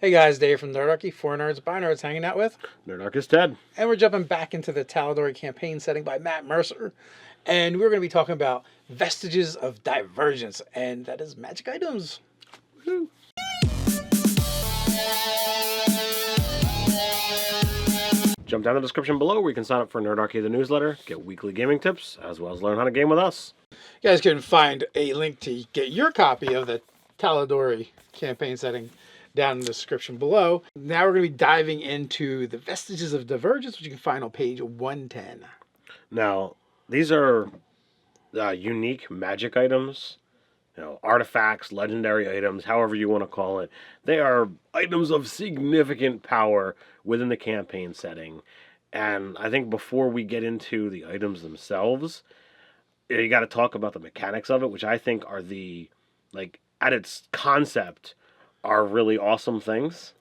Hey guys, Dave from Nerdarchy, 4 Nerds by Nerds hanging out with. Nerdarchy Ted. And we're jumping back into the Tal'Dorei campaign setting by Matt Mercer. And we're going to be talking about Vestiges of Divergence, and that is magic items. Woo. Jump down in the description below where you can sign up for Nerdarchy the newsletter, get weekly gaming tips, as well as learn how to game with us. You guys can find a link to get your copy of the Tal'Dorei campaign setting down in the description below. Now we're going to be diving into the Vestiges of Divergence, which you can find on page 110. Now, these are unique magic items, artifacts, legendary items, however you want to call it. They are items of significant power within the campaign setting. And I think before we get into the items themselves, you got to talk about the mechanics of it, which I think are at its concept, are really awesome things.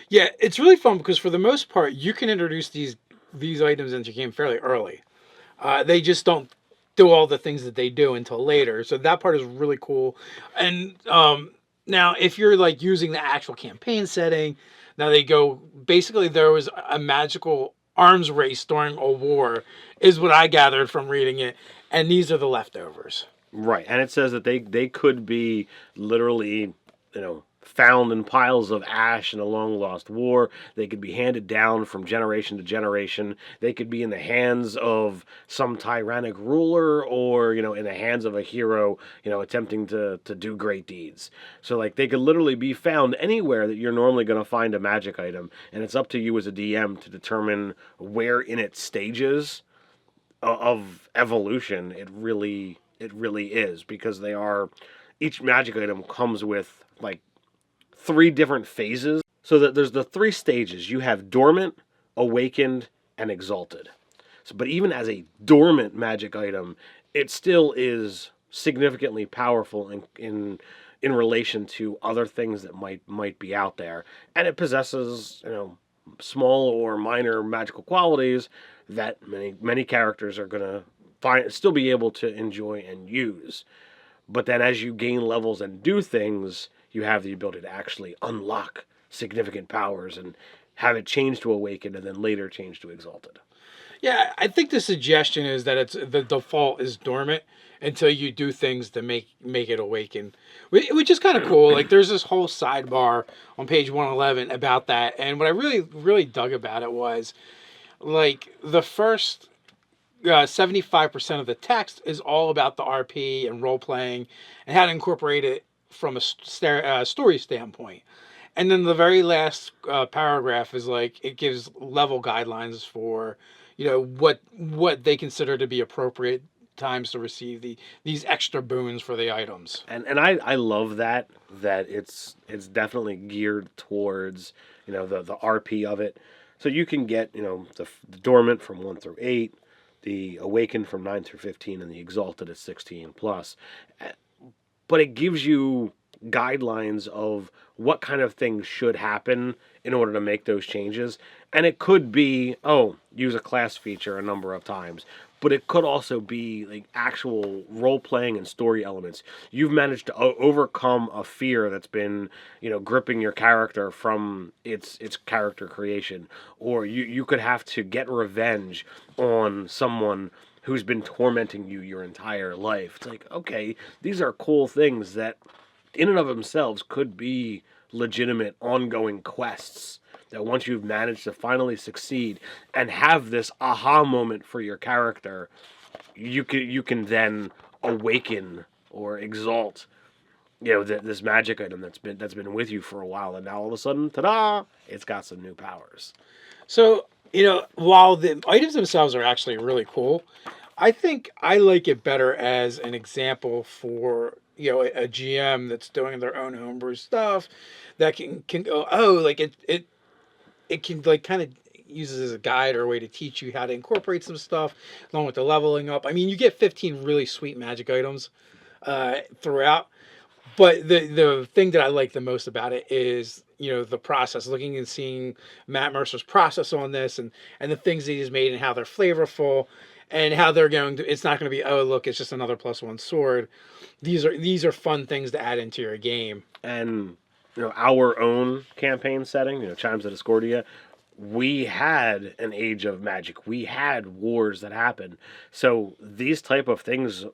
Yeah, it's really fun because for the most part, you can introduce these items into your game fairly early. They just don't do all the things that they do until later. So that part is really cool. And now, if you're like using the actual campaign setting, now they go, basically there was a magical arms race during a war, is what I gathered from reading it. And these are the leftovers. Right, and it says that they could be literally, found in piles of ash in a long-lost war. They could be handed down from generation to generation. They could be in the hands of some tyrannic ruler or, in the hands of a hero, attempting to do great deeds. So, they could literally be found anywhere that you're normally going to find a magic item, and it's up to you as a DM to determine where in its stages of evolution it really is, because each magic item comes with, 3 different phases. So that there's the 3 stages. You have dormant, awakened, and exalted. But even as a dormant magic item, it still is significantly powerful in relation to other things that might be out there. And it possesses, small or minor magical qualities that many characters are going to still be able to enjoy and use. But then as you gain levels and do things, you have the ability to actually unlock significant powers and have it change to Awakened and then later change to Exalted. Yeah, I think the suggestion is that the default is dormant until you do things to make it awaken, which is kind of cool. There's this whole sidebar on page 111 about that, and what I really dug about it was the first 75% of the text is all about the RP and role playing and how to incorporate it from a story standpoint. And then the very last paragraph is it gives level guidelines for, what they consider to be appropriate times to receive these extra boons for the items. And I love that it's definitely geared towards, the RP of it. So you can get, the dormant from 1 through 8, the Awakened from 9 through 15, and the Exalted at 16 plus. But it gives you guidelines of what kind of things should happen in order to make those changes. And it could be, use a class feature a number of times. But it could also be actual role-playing and story elements. You've managed to overcome a fear that's been, gripping your character from its character creation. Or you could have to get revenge on someone who's been tormenting you your entire life. It's okay, these are cool things that in and of themselves could be legitimate ongoing quests that once you've managed to finally succeed and have this aha moment for your character, you can then awaken or exalt, this magic item that's been with you for a while, and now all of a sudden, ta-da! It's got some new powers. So, while the items themselves are actually really cool, I think I like it better as an example for a GM that's doing their own homebrew stuff that can go, it can kind of uses as a guide or a way to teach you how to incorporate some stuff along with the leveling up. I mean, you get 15 really sweet magic items throughout, but the thing that I like the most about it is the process, looking and seeing Matt Mercer's process on this and the things that he's made and how they're flavorful and how they're going to, it's not going to be, look, it's just another +1 sword. These are fun things to add into your game. And our own campaign setting, Chimes of Discordia, we had an age of magic. We had wars that happened. So these type of things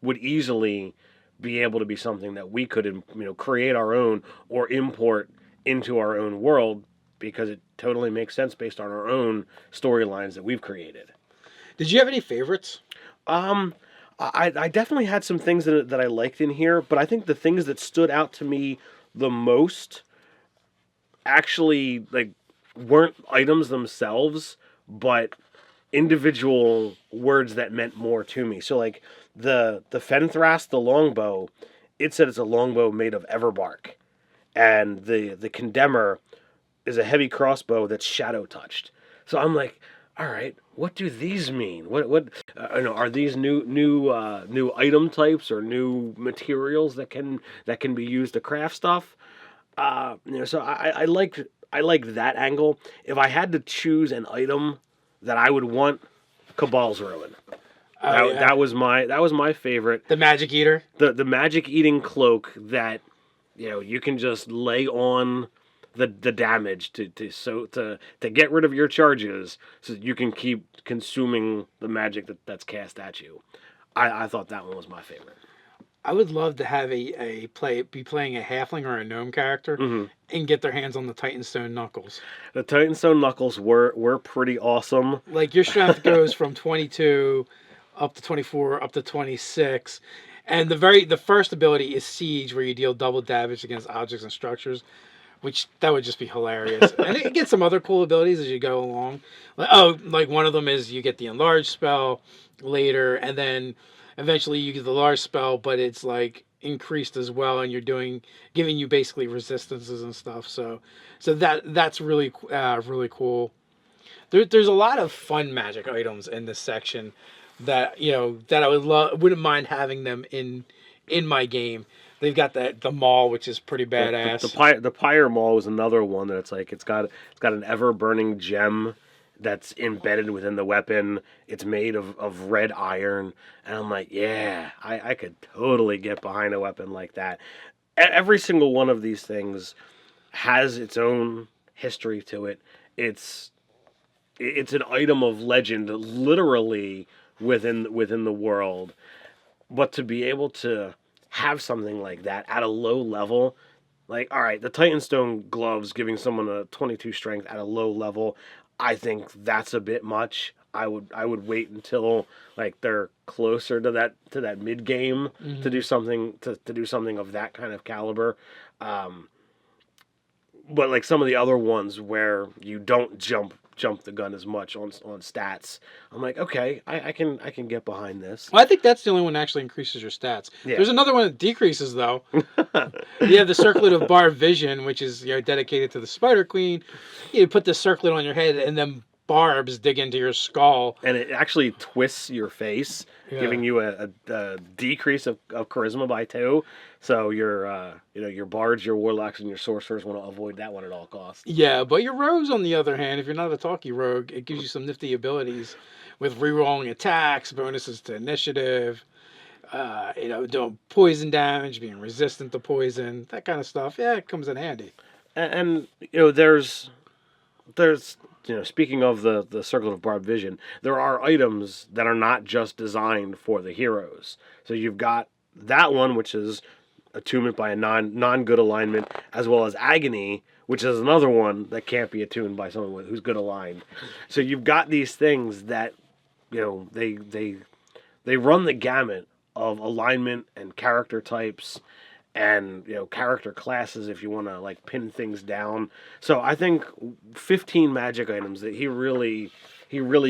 would easily be able to be something that we could, create our own or import into our own world, because it totally makes sense based on our own storylines that we've created. Did you have any favorites? I definitely had some things that I liked in here, but I think the things that stood out to me the most actually weren't items themselves, but individual words that meant more to me. So the Fenthras, the longbow, it said it's a longbow made of everbark, and the Condemner is a heavy crossbow that's shadow touched. So I'm like, all right, what do these mean? What are these new item types or new materials that can be used to craft stuff? So I like that angle. If I had to choose an item that I would want, Cabal's Ruin. That was my favorite. The Magic Eater. The magic eating cloak that you can just lay on the damage to get rid of your charges, so that you can keep consuming the magic that's cast at you. I thought that one was my favorite. I would love to have be playing a halfling or a gnome character and get their hands on the Titanstone Knuckles. The Titanstone Knuckles were pretty awesome. Like, your strength goes from 22 up to 24 up to 26. And the first ability is Siege, where you deal double damage against objects and structures, which that would just be hilarious. And it gets some other cool abilities as you go along. Like one of them is you get the Enlarge spell later, and then eventually you get the Large spell, but it's increased as well, and you're giving you basically resistances and stuff. So that's really really cool. There's a lot of fun magic items in this section that that I wouldn't mind having them in my game. They've got the Maul, which is pretty badass. The Pyre Maul is another one that it's got an ever burning gem that's embedded within the weapon. It's made of red iron, and I'm like, yeah, I could totally get behind a weapon like that. Every single one of these things has its own history to it. It's an item of legend, literally within the world. But to be able to have something like that at a low level, all right, the Titanstone gloves giving someone a 22 strength at a low level, I think that's a bit much. I would wait until they're closer to that mid game to do something of that kind of caliber. But some of the other ones where you don't jump the gun as much on stats, I'm like, okay, I can get behind this. Well, I think that's the only one that actually increases your stats. Yeah. There's another one that decreases, though. You have the Circlet of Barbed Vision, which is dedicated to the Spider Queen. You put the circlet on your head, and then barbs dig into your skull, and it actually twists your face, giving you a decrease of charisma by 2. So your bards, your warlocks, and your sorcerers want to avoid that one at all costs. Yeah, but your rogues, on the other hand, if you're not a talky rogue, it gives you some nifty abilities with rerolling attacks, bonuses to initiative, doing poison damage, being resistant to poison, that kind of stuff. Yeah, it comes in handy. And there's speaking of the Circle of Barbed Vision, there are items that are not just designed for the heroes. So you've got that one, which is attunement by a non-good alignment, as well as Agony, which is another one that can't be attuned by someone who's good aligned. So you've got these things that they run the gamut of alignment and character types, and character classes if you want to pin things down. So I think 15 magic items that he really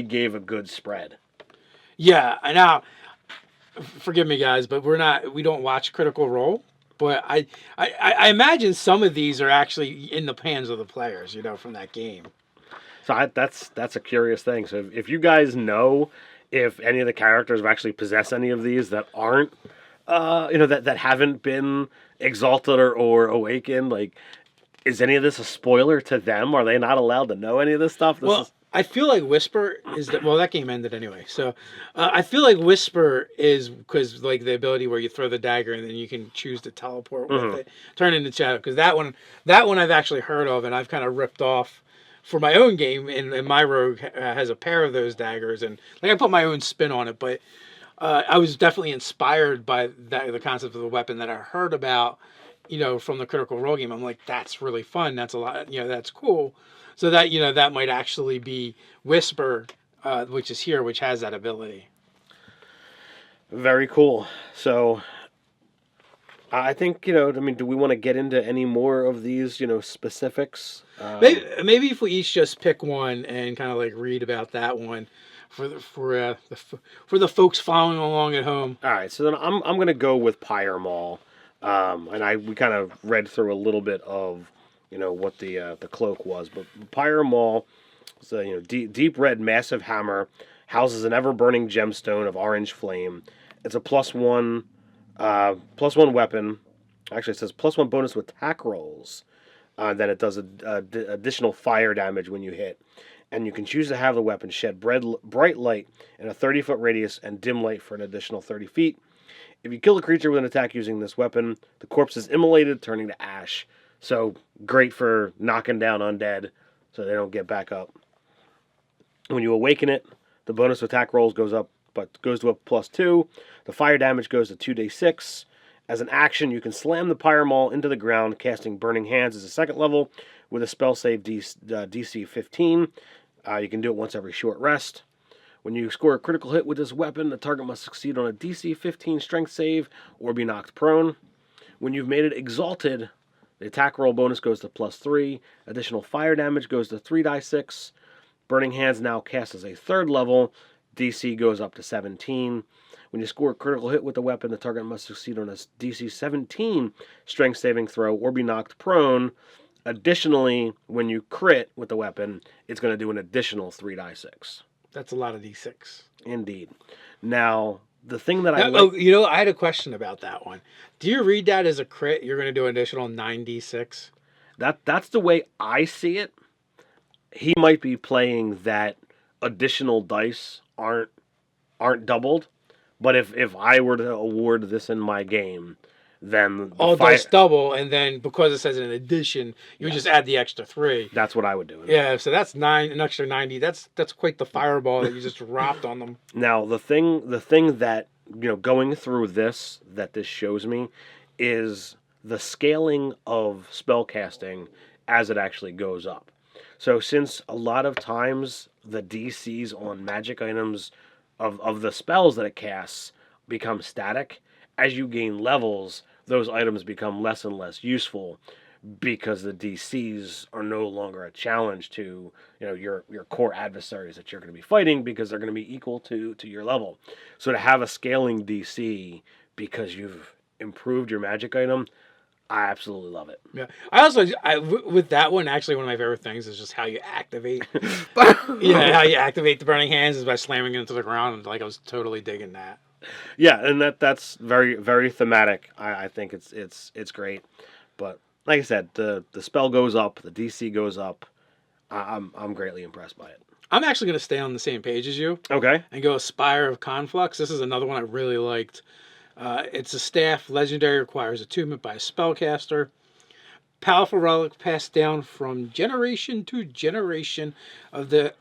gave a good spread. Yeah, now forgive me guys, but we don't watch Critical Role, but I imagine some of these are actually in the hands of the players, from that game. So that's a curious thing. So if you guys know if any of the characters have actually possessed any of these that aren't that haven't been exalted or awakened, is any of this a spoiler to them? Are they not allowed to know any of this stuff? I feel like Whisper is well, that game ended anyway. So I feel like Whisper is because like the ability where you throw the dagger and then you can choose to teleport with it, turn into shadow. Because that one I've actually heard of and I've kind of ripped off for my own game. And my rogue has a pair of those daggers and like I put my own spin on it, but I was definitely inspired by the concept of the weapon that I heard about, from the Critical Role game. I'm like, that's really fun. That's a lot. That's cool. So that that might actually be Whisper, which is here, which has that ability. Very cool. So I think I mean, do we want to get into any more of these specifics? Maybe if we each just pick one and kind of like read about that one for the folks following along at home. All right. So then I'm gonna go with Pyre Maul, and we kind of read through a little bit of what the cloak was, but Pyre Maul is a deep red massive hammer, houses an ever burning gemstone of orange flame. It's a +1 weapon. Actually, it says +1 bonus to attack rolls. Then it does additional fire damage when you hit, and you can choose to have the weapon shed bright light in a 30-foot radius and dim light for an additional 30 feet. If you kill a creature with an attack using this weapon, the corpse is immolated, turning to ash. So great for knocking down undead so they don't get back up. When you awaken it, the bonus attack rolls goes to a +2. The fire damage goes to 2d6. As an action, you can slam the Pyre Maul into the ground, casting Burning Hands as a second level with a spell save DC 15. You can do it once every short rest. When you score a critical hit with this weapon, the target must succeed on a DC 15 strength save or be knocked prone. When you've made it exalted, the attack roll bonus goes to +3. Additional fire damage goes to 3d6. Burning Hands now cast as a third level. DC goes up to 17. When you score a critical hit with the weapon, the target must succeed on a DC 17 strength saving throw or be knocked prone. Additionally, when you crit with the weapon, it's going to do an additional 3d6. That's a lot of d6. Indeed. Now, the thing that I like... I had a question about that one. Do you read that as a crit? You're going to do an additional 9d6? That's the way I see it. He might be playing that additional dice aren't doubled, but if I were to award this in my game, then all dice double, and then because it says in addition, you just add the extra 3. That's what I would do. Yeah, so that's an extra 90. That's quite the fireball that you just dropped on them. Now the thing that going through this shows me is the scaling of spellcasting as it actually goes up. So since a lot of times the DCs on magic items of the spells that it casts become static, as you gain levels, those items become less and less useful because the DCs are no longer a challenge to your core adversaries that you're going to be fighting because they're going to be equal to your level. So to have a scaling DC because you've improved your magic item, I absolutely love it. Yeah, with that one, actually, one of my favorite things is just how you activate. How you activate the Burning Hands is by slamming it into the ground. Like, I was totally digging that. Yeah, and that's very, very thematic. I think it's great. But like I said, the spell goes up, the DC goes up. I'm greatly impressed by it. I'm actually going to stay on the same page as you. Okay. And go Spire of Conflux. This is another one I really liked. It's a staff. Legendary, requires attunement by a spellcaster. Powerful relic passed down from generation to generation of the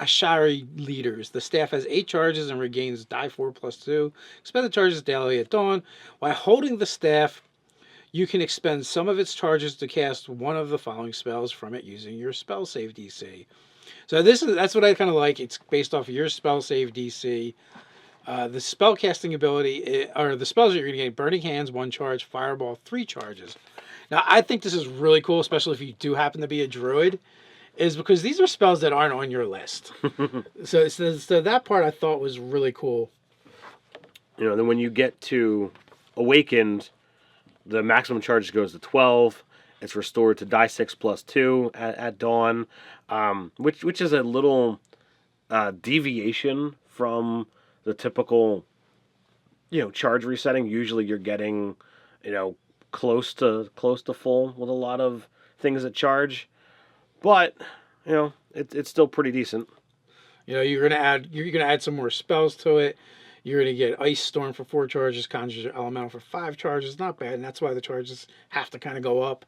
Ashari leaders. The staff has 8 charges and regains die 4+2. Expend the charges daily at dawn. While holding the staff, you can expend some of its charges to cast one of the following spells from it using your spell save DC. So that's what I kind of like. It's based off of your spell save DC. The spell casting ability, or the spells that you're going to get: Burning Hands, 1 charge; Fireball, 3 charges. Now, I think this is really cool, especially if you do happen to be a druid, is because these are spells that aren't on your list. so that part I thought was really cool. Then when you get to Awakened, the maximum charge goes to 12. It's restored to die 6+2 at dawn, which is a little deviation from the typical, charge resetting. Usually you're getting, close to full with a lot of things that charge. But it's still pretty decent. You're gonna add some more spells to it. You're gonna get Ice Storm for 4 charges, Conjure Elemental for 5 charges. Not bad, and that's why the charges have to kind of go up.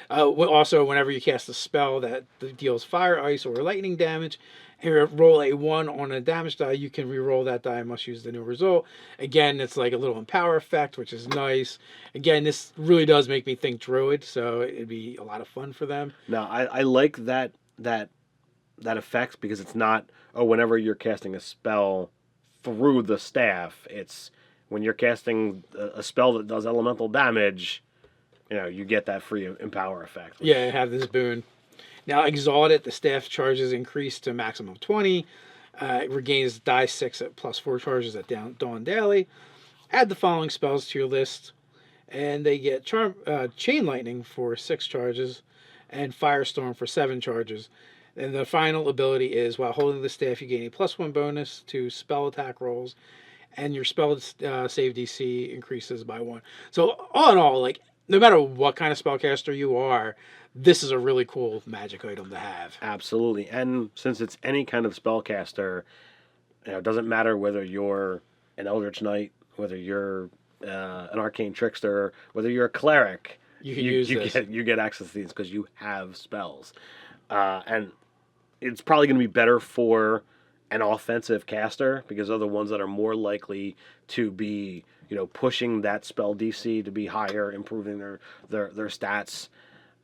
Also, whenever you cast a spell that deals fire, ice, or lightning damage, and you roll a 1 on a damage die, you can re-roll that die and must use the new result. Again, it's like a little empower effect, which is nice. Again, this really does make me think Druid, so it'd be a lot of fun for them. Now, I like that effect because it's not, whenever you're casting a spell through the staff, it's when you're casting a spell that does elemental damage, you get that free empower effect. Yeah, have this boon. Now, Exalted, the staff charges increase to maximum 20. It regains die 6 at plus 4 charges at dawn daily. Add the following spells to your list, and they get Chain Lightning for 6 charges and Firestorm for 7 charges. And the final ability is, while holding the staff, you gain a +1 bonus to spell attack rolls, and your spell save DC increases by 1. So all in all, like, no matter what kind of spellcaster you are, this is a really cool magic item to have. Absolutely. And since it's any kind of spellcaster, it doesn't matter whether you're an Eldritch Knight, whether you're an Arcane Trickster, whether you're a Cleric, you get access to these because you have spells. And it's probably going to be better for an offensive caster because they're the ones that are more likely to be, pushing that spell DC to be higher, improving their stats.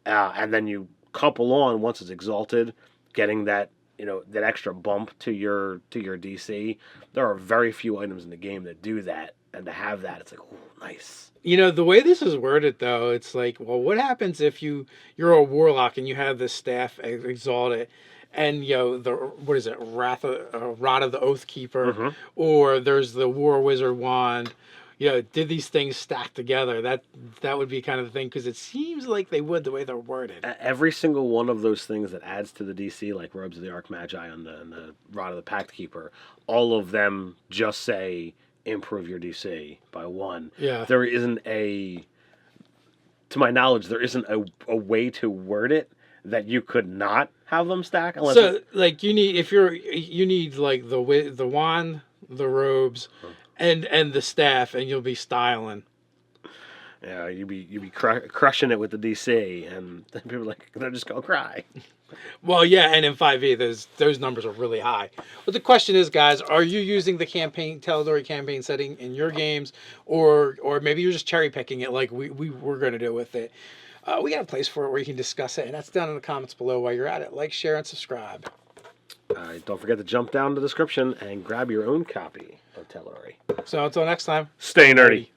And then you couple on, once it's exalted, getting that, that extra bump to your DC. There are very few items in the game that do that, and to have that, it's like, oh, nice. The way this is worded, though, it's like, well, what happens if you're a warlock and you have this staff exalted, and what is it, Rod of the Oathkeeper, or there's the War Wizard wand? Did these things stack together? That would be kind of the thing, because it seems like they would, the way they're worded. Every single one of those things that adds to the DC, like Robes of the Archmagi and the Rod of the Pact Keeper, all of them just say improve your DC by 1. Yeah. There isn't to my knowledge, there isn't a way to word it that you could not have them stack. Like, you need like the wand, the robes, and the staff, and you'll be styling. Yeah, you'd be crushing it with the DC, and people are like, they're just gonna cry. Well, yeah, and in 5e, those numbers are really high. But the question is, guys, are you using the Tal'Dorei campaign setting in your games, or maybe you're just cherry picking it like we're going to do with it? We got a place for it where you can discuss it, and that's down in the comments below while you're at it. Like, share, and subscribe. Don't forget to jump down the description and grab your own copy of Tal'Dorei. So until next time, stay nerdy.